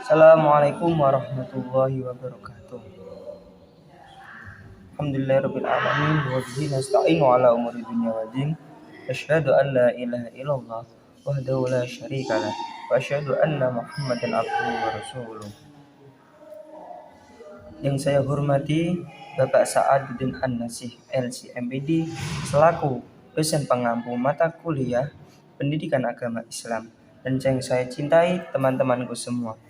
Assalamualaikum warahmatullahi wabarakatuh. Alhamdulillahirabbil alamin wa bihi nasta'inu ala umuri dunya waddin. Asyhadu an la ilaha illallah wahdahu la syarikalah wa asyhadu anna Muhammadan abduhu wa rasuluh. Yang saya hormati Bapak Sa'aduddin An-Nasih LC-MPD selaku dosen pengampu mata kuliah Pendidikan Agama Islam, dan yang saya cintai teman-temanku semua.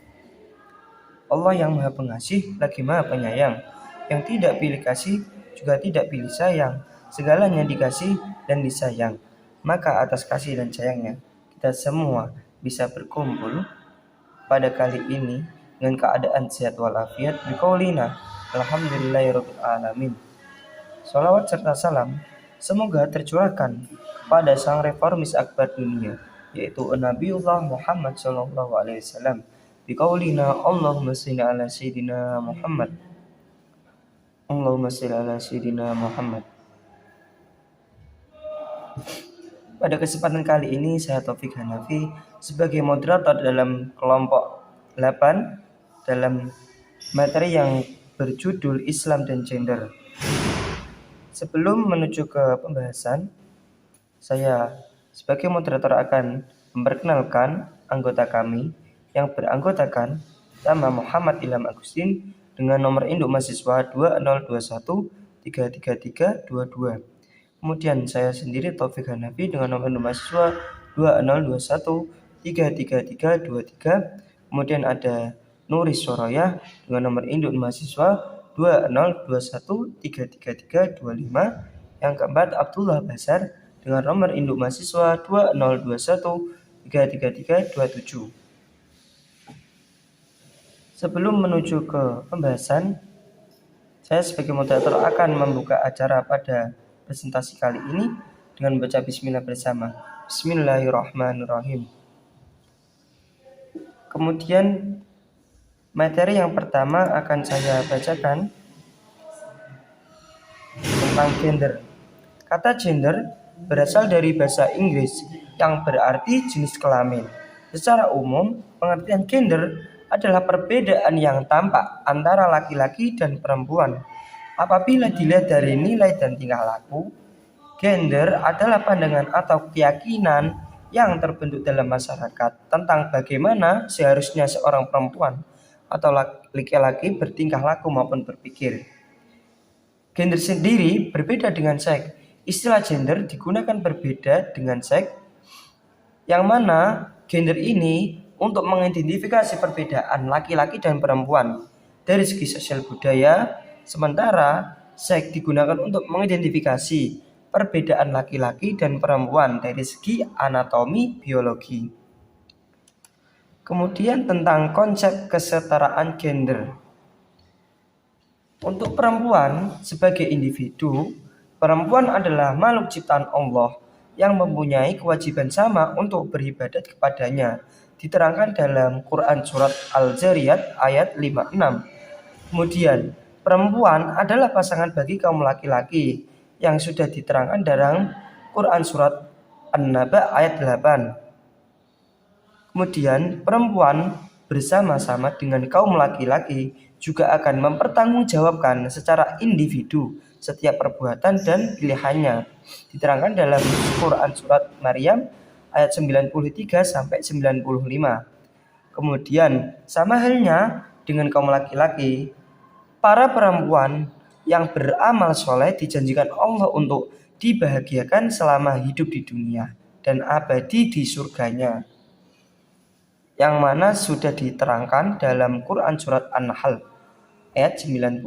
Allah yang Maha Pengasih lagi Maha Penyayang, yang tidak pilih kasih juga tidak pilih sayang, segalanya dikasih dan disayang. Maka atas kasih dan sayangnya kita semua bisa berkumpul pada kali ini dengan keadaan sehat walafiat biqaulina alhamdulillahirabbil alamin. Shalawat serta salam semoga tercurahkan pada sang reformis akbar dunia, yaitu Nabiullah Muhammad SAW. Biqaulina Allahumma shalli ala sayyidina Muhammad. Allahumma shalli ala sayyidina Muhammad. Pada kesempatan kali ini saya Taufik Hanafi sebagai moderator dalam kelompok 8 dalam materi yang berjudul Islam dan Gender. Sebelum menuju ke pembahasan, saya sebagai moderator akan memperkenalkan anggota kami yang beranggotakan nama Muhammad Ilham Agustin dengan nomor induk mahasiswa 2021333322. Kemudian saya sendiri Taufik Hanafi dengan nomor induk mahasiswa 2021333323. Kemudian ada Nuris Soroyah dengan nomor induk mahasiswa 2021333325. Yang keempat Abdullah Basar dengan nomor induk mahasiswa 2021333327. Sebelum menuju ke pembahasan, saya sebagai moderator akan membuka acara pada presentasi kali ini dengan membaca bismillah bersama. Bismillahirrahmanirrahim. Kemudian materi yang pertama akan saya bacakan tentang gender. Kata gender berasal dari bahasa Inggris yang berarti jenis kelamin. Secara umum, pengertian gender adalah perbedaan yang tampak antara laki-laki dan perempuan. Apabila dilihat dari nilai dan tingkah laku, gender adalah pandangan atau keyakinan yang terbentuk dalam masyarakat tentang bagaimana seharusnya seorang perempuan atau laki-laki bertingkah laku maupun berpikir. Gender sendiri berbeda dengan seks. Istilah gender digunakan berbeda dengan seks, yang mana gender ini untuk mengidentifikasi perbedaan laki-laki dan perempuan dari segi sosial budaya, sementara seks digunakan untuk mengidentifikasi perbedaan laki-laki dan perempuan dari segi anatomi biologi. Kemudian tentang konsep kesetaraan gender. Untuk perempuan sebagai individu, perempuan adalah makhluk ciptaan Allah yang mempunyai kewajiban sama untuk beribadat kepadanya. Diterangkan dalam Quran surat Al-Zariyat ayat 56. Kemudian, perempuan adalah pasangan bagi kaum laki-laki yang sudah diterangkan dalam Quran surat An-Naba ayat 8. Kemudian, perempuan bersama-sama dengan kaum laki-laki juga akan mempertanggungjawabkan secara individu setiap perbuatan dan pilihannya. Diterangkan dalam Quran surat Maryam ayat 93 sampai 95. Kemudian, sama halnya dengan kaum laki-laki, para perempuan yang beramal soleh dijanjikan Allah untuk dibahagiakan selama hidup di dunia dan abadi di surganya, yang mana sudah diterangkan dalam Quran surat An-Nahl ayat 97.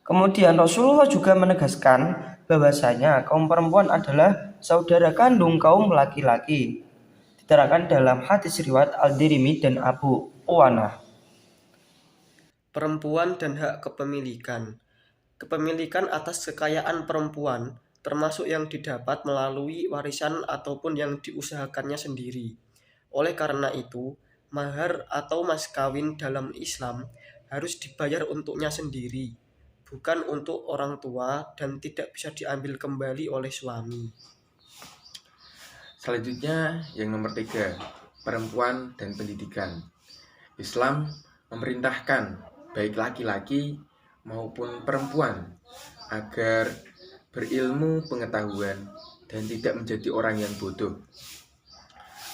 Kemudian Rasulullah juga menegaskan bahwasanya kaum perempuan adalah saudara kandung kaum laki-laki. Diterangkan dalam hadis riwayat Al-Dirimi dan Abu Uwanah. Perempuan dan hak kepemilikan. Kepemilikan atas kekayaan perempuan termasuk yang didapat melalui warisan ataupun yang diusahakannya sendiri. Oleh karena itu, mahar atau mas kawin dalam Islam harus dibayar untuknya sendiri, bukan untuk orang tua, dan tidak bisa diambil kembali oleh suami. Selanjutnya yang nomor 3, perempuan, dan pendidikan. Islam memerintahkan baik laki-laki maupun perempuan agar berilmu pengetahuan dan tidak menjadi orang yang bodoh.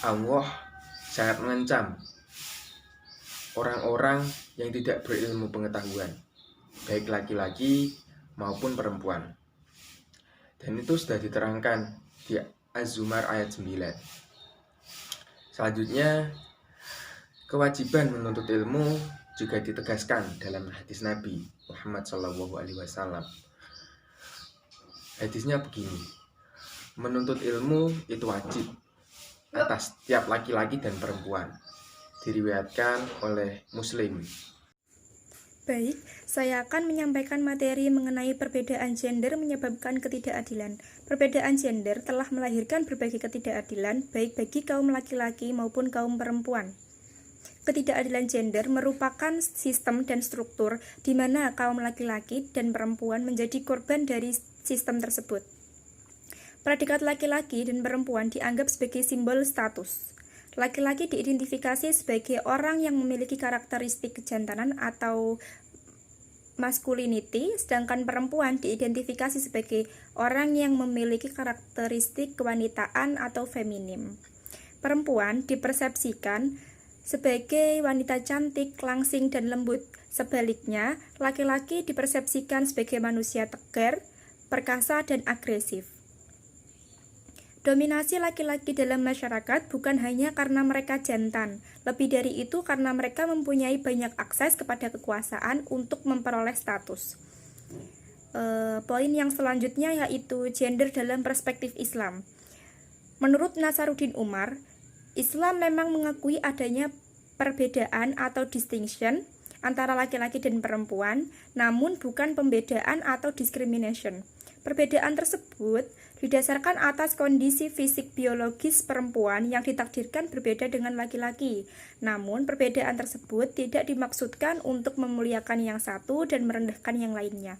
Allah sangat mengancam orang-orang yang tidak berilmu pengetahuan, baik laki-laki maupun perempuan. Dan itu sudah diterangkan di Az-Zumar ayat 9. Selanjutnya, kewajiban menuntut ilmu juga ditegaskan dalam hadis Nabi Muhammad SAW. Hadisnya begini, menuntut ilmu itu wajib atas setiap laki-laki dan perempuan. Diriwayatkan oleh Muslim. Baik, saya akan menyampaikan materi mengenai perbedaan gender menyebabkan ketidakadilan. Perbedaan gender telah melahirkan berbagai ketidakadilan, baik bagi kaum laki-laki maupun kaum perempuan. Ketidakadilan gender merupakan sistem dan struktur di mana kaum laki-laki dan perempuan menjadi korban dari sistem tersebut. Predikat laki-laki dan perempuan dianggap sebagai simbol status. Laki-laki diidentifikasi sebagai orang yang memiliki karakteristik kejantanan atau masculinity, sedangkan perempuan diidentifikasi sebagai orang yang memiliki karakteristik kewanitaan atau feminim. Perempuan dipersepsikan sebagai wanita cantik, langsing, dan lembut. Sebaliknya, laki-laki dipersepsikan sebagai manusia tegar, perkasa, dan agresif. Dominasi laki-laki dalam masyarakat bukan hanya karena mereka jantan, lebih dari itu karena mereka mempunyai banyak akses kepada kekuasaan untuk memperoleh status. Poin yang selanjutnya yaitu gender dalam perspektif Islam. Menurut Nasaruddin Umar, Islam memang mengakui adanya perbedaan atau distinction antara laki-laki dan perempuan, namun bukan pembedaan atau discrimination. Perbedaan tersebut didasarkan atas kondisi fisik biologis perempuan yang ditakdirkan berbeda dengan laki-laki. Namun, perbedaan tersebut tidak dimaksudkan untuk memuliakan yang satu dan merendahkan yang lainnya.